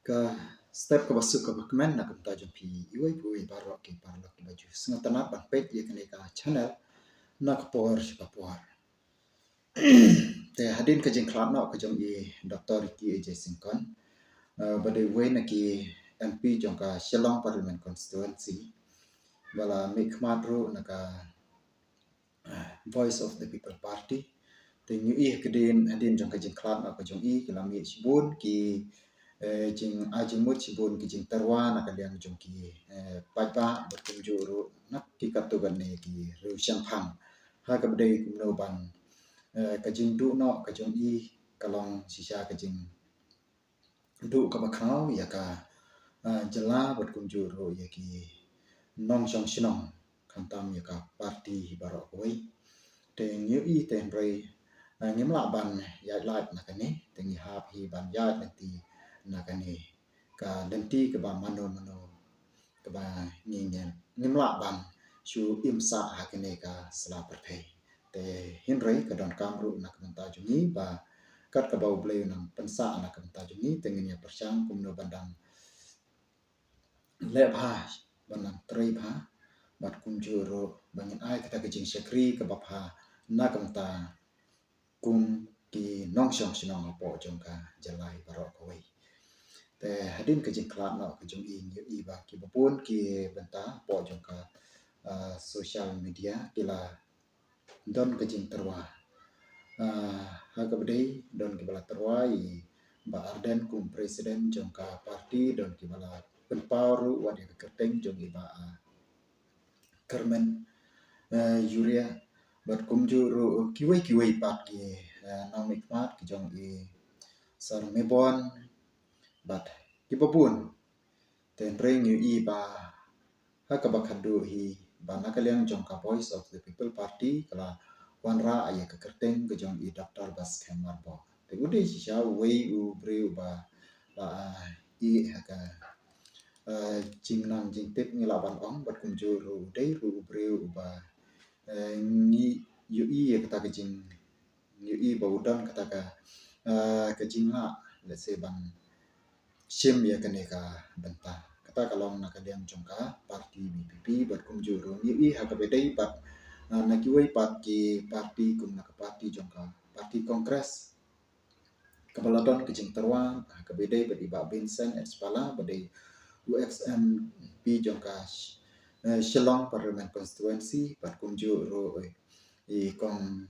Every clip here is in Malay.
Ka step ka basu ka bakmen na kamta jompi iwai puwi barok ki parlok ki baju sengatana ban pet ye kene ka channel na ka por ka por te hadin ka jing klat na ka jom i Dr. Ki AJ Singkon bade we na ki MP jong ka Shillong Parliament Constituency wala mik madru na ka Voice of the People Party te nyu i kedin hadin jong ka jing klat na ka jom i kelami sibun ki jing ajimut sibun ki jing terwa na kalian jong ki pajba berkunjuru nak ki katugan ne ki ru shampang ha ka bade kumno ban ka jing du no ka jong i kalong sisa ka jing du ka bakrau ya ka jela berkunjuru ya ki nong song sinong kantam ya ka parti barok wei te nyu i te rei ngim la ban ya lai na ka ni te ngi hap hi ban ya nanti na ka ni ka lenti ka ba mano ka ba ngim la ban su imsa ha ka ni ka sla perthei te hin rei ka don kamru na ka ta jungi ba kat ka bau ble nang pensa na ka ta jungi te ngi persang kumno bandang le bha bandang trei bha bat kunjuro bangin ai ka ka jing sekri ka ba pha na ka ta kum ki nong song sinong po jong ka jalai barok ko wei te hadin ka jing klat na ka jong i ba ki bapun ki benta po jong ka social media kila don ka jing terwa ha ka bedai don ki bala terwa i ba arden kum presiden jong ka parti don ki bala penparu wadi ka kerteng jong i ba kermen yuria bat kumjuru kiwai pat ki namik mat ki jong i sar mebon bat ki babun ten ring yu i ba ha ka bakhadu hi ba nakaliang jong ka Voice of the People Party kala wanra aya ka kerteng ke jong i Dr. Baskem Marbo te ude sha wei u breu ba i ha ka jingnang jingtip ngila ban ong bat kumjuru dei ru breu ba ngi yu i kata ke jing yu i ba udan kata ka jingla let's say ban sim ya kene ka benta kata kalong na kalian jongka parti BPP bat kumjuru yu i ha ka bedai bat na kiwai pat ki parti kum na ka parti jongka parti kongres kabaladon ke jing terwa ka bedai bat iba Vincent Espala badai UXM P jongka Shillong Parliament Constituency bat kumjuru i kong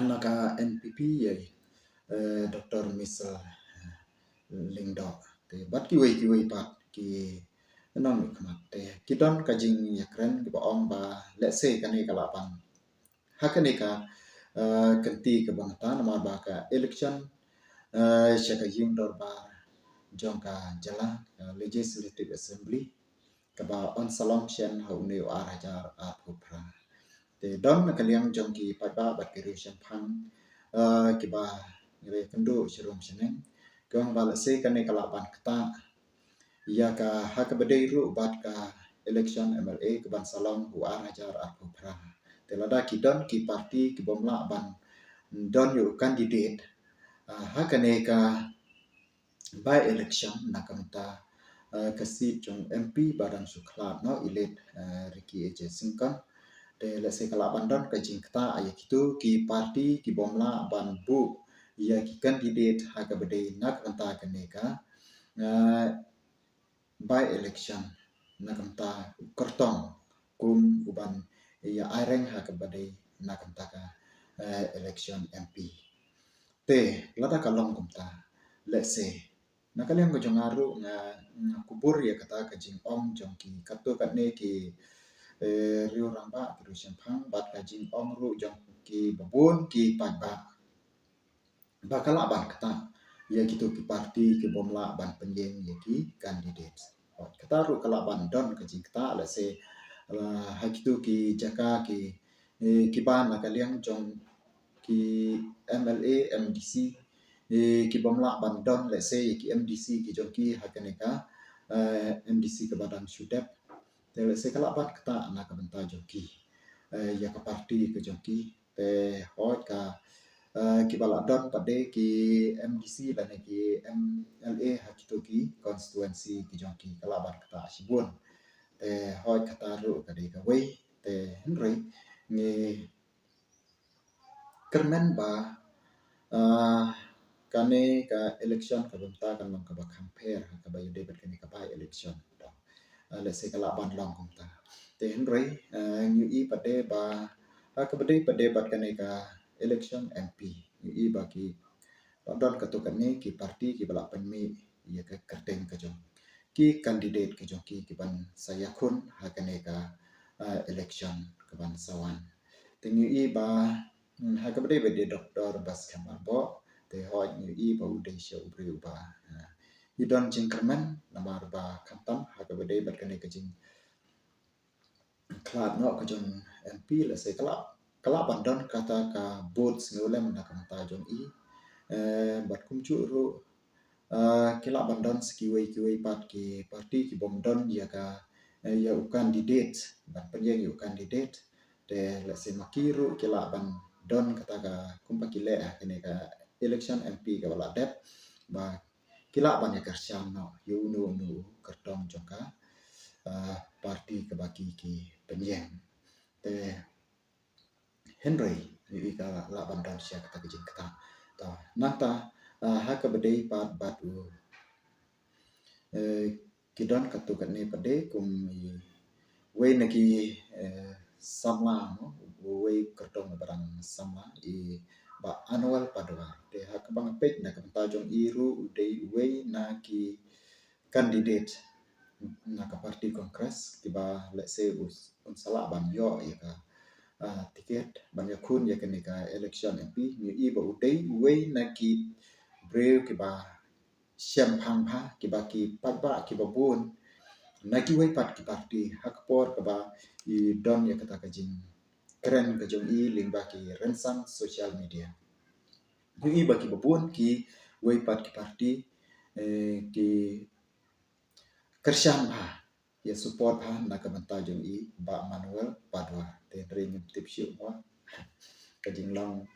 naka NPP ya Dr. Misal Lingdo te bat kiwai pat ki nong ikmat te kidon kajing yakren ki baong ba let's say kani kalapan hakani ka kenti ke bangta nama ba ka election syaka ying dor ba jongka jala legislative assembly ka ba on salong shen hau ne arajar apupra te don kaliang jongki pada bat kiru shampang ki ba ngre kendo shirum sheneng kong bala se kane kalaban kata ya ka hak bedai ru bat ka election MLA ke ban salong hu arajar apupra te lada ki don ki parti ki bomla ban don yu candidate hakane ka by election nakamta kasi jong MP badan suklat no ilit Ricky AJ Singkon te lese kalaban don ka jingkta ayat itu ki parti ki bomla ban bu ya ki candidate haka bedai nak kanta kaneka by election nakamta kertong kum uban ya areng haka bedai nakamta ka election MP te lada kalong kumta let's say nakaliang ko jongaru nga kubur ya kata ka jing ong jong ki kato katne ki riu ramba kiru shampang bat ka jing ong ru jong ki babun ki pagba bakala ban kata ya gitu ki parti ki bomla ban penyeng ya ki candidate kata ru kala ban don ka jing kata let's say ha gitu ki jaka ki ban nakaliang jong ki MLA MDC ki bomla bandon let's say ki MDC ki joki hakaneka MDC ke badan sudep te let's say kala bat kata na ka benta joki ya ka parti ke joki te hot ka ki bala dot pade ki MDC la ne ki MLA hakito ki constituency ki jong ki kalaban kata Shibun hoi kata ru ka de ka wei Henry ni kermen ba kane ka election ka benta kan long ka ba compare ka ba yude bet kane ka ba election le se kala ban long kum ta Henry nyu I pade ba ka pade bat kane ka election MP nyu I ba ki don ka to kane ki parti ki bala penmi ya ka kerteng ka jong ki candidate ki jong ki ban saya kun ha kane ka election ka ban sawan nyu I ba ha ka pade Dr. Bas Kamal bo te hoi nyu I ba ude sya ubri ba idon jingkerman namar ba kantam ha ka pade bat kane ka jing klab no ka jong MP la se kala bandon kata ka votes ngolem na kanta jong I bat kum chu ru kila bandon kiwei pat ki parti ki bomdon ya ka ya candidate bat penyeng yu candidate te la se makiru kila bandon kata ka kumpa kile kene ka election MP ka wala dep ba kila ban ya kersiam no yu nu kertong jongka parti ke baki ki penyeng te Henry ni ka la bandon sia kata kijing kata ta nata ha ka bedei pat batu kidon katu kane pade kum wei nagi sama no wei kertong barang sama I ba annual padwa te ha ka bang pek na ka tajong iru dei wei na ki candidate na ka parti kongres tiba let's say sala ban yo ya ka tiket ban ya kun ya kene ka election MP nyu I ba udei wei na ki breu ki ba siam phang pha ki ba ki pat ba ki ba bun na ki wei pat ki parti hak por ka ba I don ya kata ka jing keren ka jong I ling ba ki rensang social media nyu I ba ki ba bun ki wei pat ki parti ki kersian ba ya support ha na ka banta jong I ba Manuel Padua te ring tip shu mo ka jing long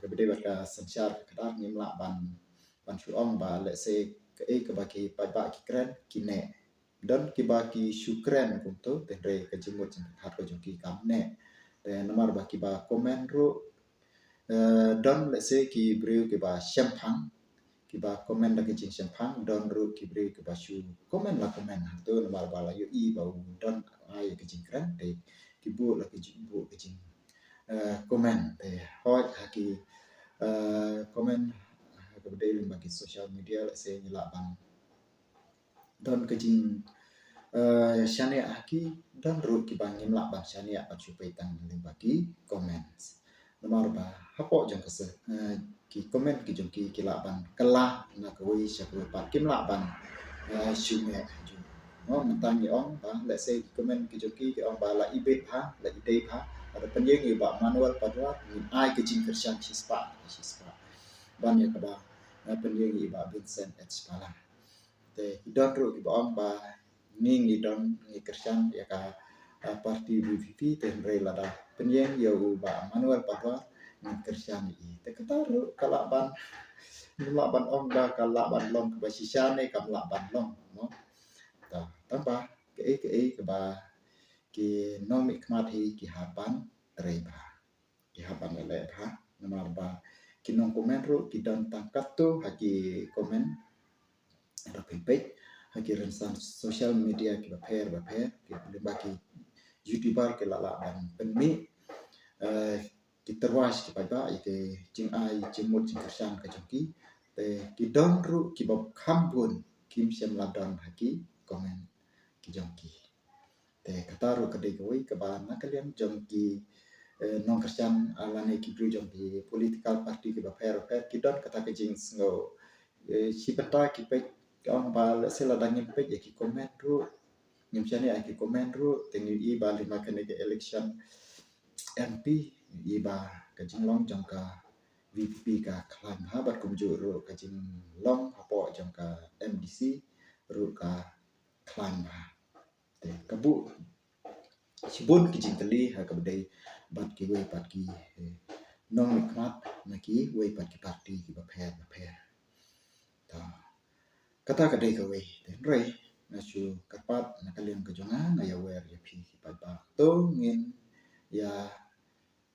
ka bede ba ka sanchar ka da nim la ban shu ong ba le se ka ba ki pa ba ki kren ki ne don ki ba ki shukren kum to te re ka jing mo jing hat ko jong ki kam ne te namar ba ki ba comment ro don le se ki breu ki ba champagne ki ba comment la ki jing champagne don ro ki breu ki ba shu comment la comment to namar ba la yu I ba don ai ki jing kren te ki bu la ki jing bu ki jing comment te hoi haki comment ka bede lim bagi social media la se nyala ban don ka jing shane haki don ru ki bang nim la ban shane apa chupai tang lim bagi comments nomor ba hapo jong ka se ki comment ki jong ki la ban kala na ka wi sha ko pat kim la ban shume ju no mentang ni ong ba let's say comment ki jong ki ong ba la ibet ha la idei ha ada penyeng ba Manuel Padua ni ai ke jing kersian chispa ban ya ka ba penyeng ba Vincent H Pala te idon ru ki ba ong ba ni don ni kersian ya ka parti BVP te re la da penyeng ya ba Manuel Padua ni kersian I te kataru kala ban ong ba kala ban long ba sisane kam la ban long no ta tamba ke ba ki nomi kmat hi ki haban reba ki haban le ha namar ba ki non komen ro ki don tangkat tu haki komen ada page haki rensan social media ki ba pher ki ba ki youtuber ki la ban penmi ki terwas ki ba ki jing ai jing mot jing kersan ka jongki te ki don ru ki ba khambun kim sem la don haki komen ki jongki te kataru ka dei koi ka ba na kalian jongki non kersan alane ki bru jongki political party ki ba pher ki don kata ka jing ngo si peta ki pe ong ba se la dangin pe ki komen ru ngim chane ki komen ru tengi I ba lima kene ke election MP I ba ka jing long jong ka VP ka klan ha bat kum ju ru ka jing long apo jong ka MDC ru ka klan ba te kabu sibun ki jing kali ha ka bedai bat ki we bat ki nong nikmat naki wei pat ki parti ki ba pher ta kata ka dei ka wei ten rei na chu kapat na kalian ka jonga na ya wer ya phi ki pat ba to ngin ya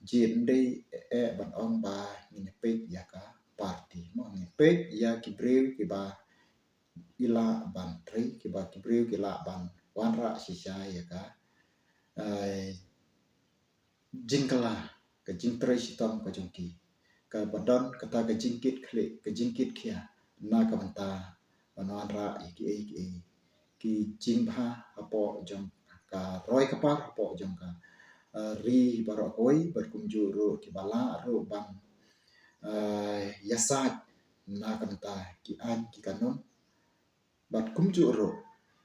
jin dei ban ong ba ni pe ya ka parti mo ni pe ya ki breu ki ba ila ban tri ki ba ki breu ki la ban wan ra si sha ya ka jingkala ka jingtre si tom ka jongki ka badon kata ka jingkit khle ka jingkit khia na ka banta banwan ra ki jingha apo jong ka roi ka par apo jong ka ri baro koi berkunju ro ki bala ro bang yasat na ka banta ki an ki kanon bat kumju ro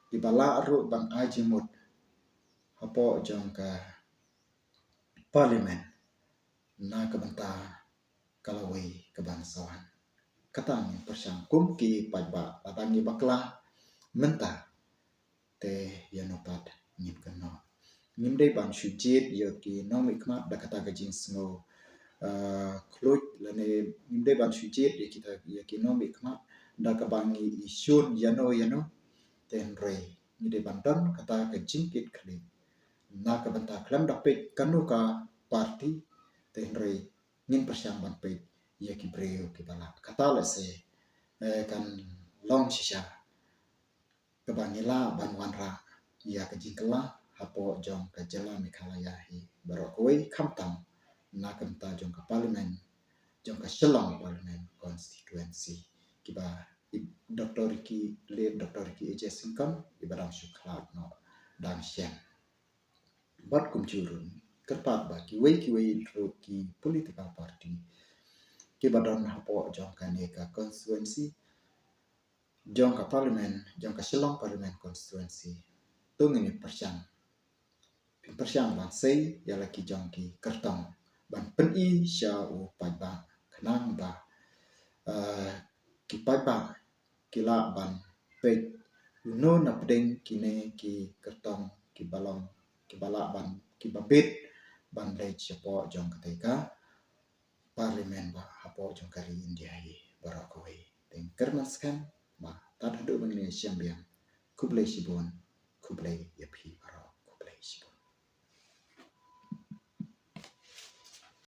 ki bala ro bang ajimut apo jong ka parlimen na ka banta kalawai kebangsaan katang persang kum ki pajba batangi bakla menta te yanopat ngip kano ngimde ban shujit yo ki nomi kmat da kata ka jing snow kluj lane ngimde ban shujit ya kita ya ki nomi kmat da ka bangi isyun yano ten rei ngide bantan kata ka jingkit kli na ka banta klam da pe kanu ka parti ten rei ngin persang ban pe ya ki breu ki bala kata la se kan long shisha ka bangila ban wanra ya ka jingkala hapo jong ka jala mikhala ya hi barokoi khamtam na kamta jong ka parlimen jong ka shalom parlimen constituency kiba Dr. ki ejesingkan ibarang shukla no dan shen bat kum churun kerpat ba ki wei ro ki political party ki badon hapo jong ka ne ka constituency jong ka parlimen jong ka shillong parlimen constituency tung ini persiang ban sei ya laki jong ki kertong ban pen i sha u pai ba khnang ba ki pai ba ki la ban pe no na pdeng kine ki kertong ki balong ki bala ban ki babet ban le chapo jong ka te ka parlimen ba hapo jong kari india hi barakoi teng kermaskan ma tad hadu mengne siambiang kublai sibon kublai yapi